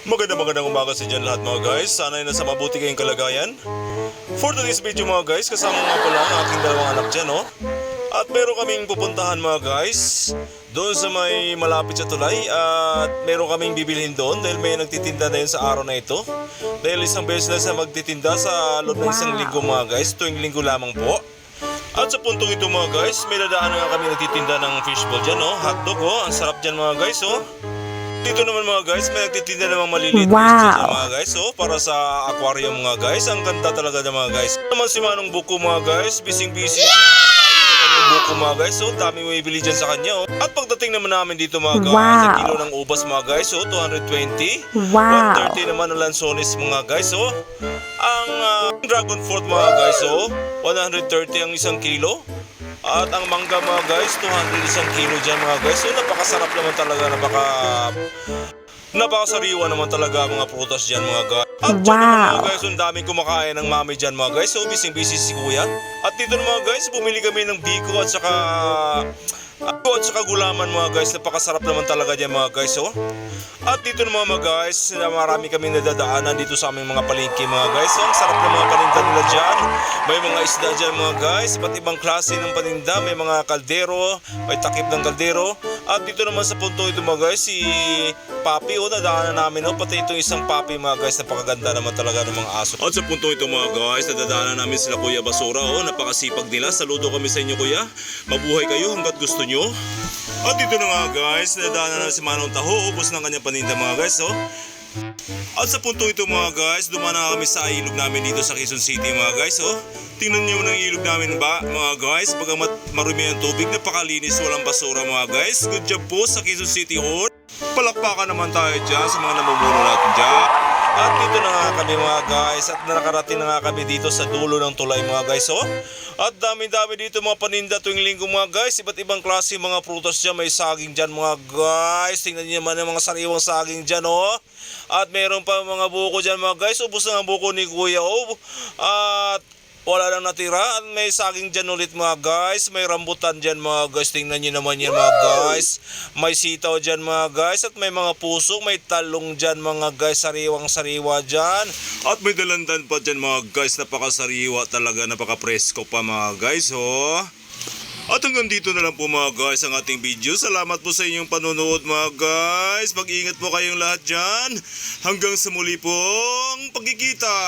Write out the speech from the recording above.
Magandang umaga sa dyan lahat mga guys. Sana ay nasa mabuti kayong kalagayan. For today's video mga guys, kasama nga pala ang aking dalawang anak dyan, no? At meron kaming pupuntahan mga guys doon sa may malapit sa tulay. At meron kaming bibilhin doon dahil may nagtitinda na yun sa araw na ito. Dahil isang beses na siya magtitinda sa loob ng isang linggo mga guys. Tuwing linggo lamang po. At sa puntong ito mga guys, may dadaanan nga kami nagtitinda ng fishball dyan, no? Hotdog, oh. Ang sarap dyan mga guys, oh. Dito naman mga guys, may nagtitinda namang maliliit na mga guys, oh, para sa aquarium mga guys. Ang ganda talaga ng mga guys. Naman si Manong Buko mga guys, busy-busy. Buko mga guys, so dami may bili dyan sa kanya, oh. At pagdating naman namin dito mga guys, ang kilo ng ubas mga guys, oh, 220. 130 naman ang lansones mga guys, oh. Ang dragon fruit mga guys, oh, 130 ang isang kilo. At ang mangga mga guys, 200 isang kilo dyan mga guys. So napakasarap naman talaga, napakasariwa naman talaga mga prutas dyan mga guys. At dyan naman mga guys, ang daming kumakain ng mami dyan mga guys. So busy si kuya. At dito naman mga guys, bumili kami ng biko at saka gulaman mga guys. Napakasarap naman talaga dyan mga guys, oh. At dito naman mga guys, marami kami nadadaanan dito sa aming mga palengke mga guys. So, ang sarap ng mga paninda nila dyan. May mga isda dyan mga guys, iba't ibang klase ng paninda. May mga kaldero, may takip ng kaldero. At dito naman sa punto ito mga guys, si Papi, oh, nadaanan namin, oh. Pati itong isang Papi mga guys, napakaganda naman talaga ng mga aso. At sa punto ito mga guys, nadadaanan namin sila Kuya Basura, oh. Napakasipag nila. Saludo kami sa inyo kuya. Mabuhay kayo hanggat gusto nyo. At dito na nga guys, nadaanan na si Manong Taho, ubos ng kanyang paninda mga guys, oh. At sa puntong ito mga guys, dumaan na kami sa ilog namin dito sa Quezon City mga guys, oh. Tingnan nyo ng ilog namin ba mga guys, pagamat marumi ang tubig, napakalinis, walang basura mga guys. Good job po sa Quezon City Hall. Palakpakan naman tayo dyan sa mga namumuno natin dyan. At dito na nga kami mga guys, at nakarating na nga kami dito sa dulo ng tulay mga guys, oh. At dami-dami dito mga paninda tuwing linggo mga guys. Iba't ibang klase mga prutas dyan. May saging dyan mga guys. Tingnan niyo naman ang mga sariwang saging dyan, oh. At meron pa mga buko dyan mga guys. Ubus na ang buko ni kuya, oh. At wala lang natira. At may saging dyan ulit mga guys. May rambutan dyan mga guys. Tingnan niyo naman yan mga guys. May sitaw dyan mga guys. At may mga puso. May talong dyan mga guys. Sariwang sariwa dyan. At may dalandan pa dyan mga guys. Napakasariwa talaga. Napaka-presko pa mga guys, oh. At hanggang dito na lang po mga guys ang ating video. Salamat po sa inyong panonood mga guys. Mag-ingat po kayong lahat dyan. Hanggang sa muli pong pagkikita.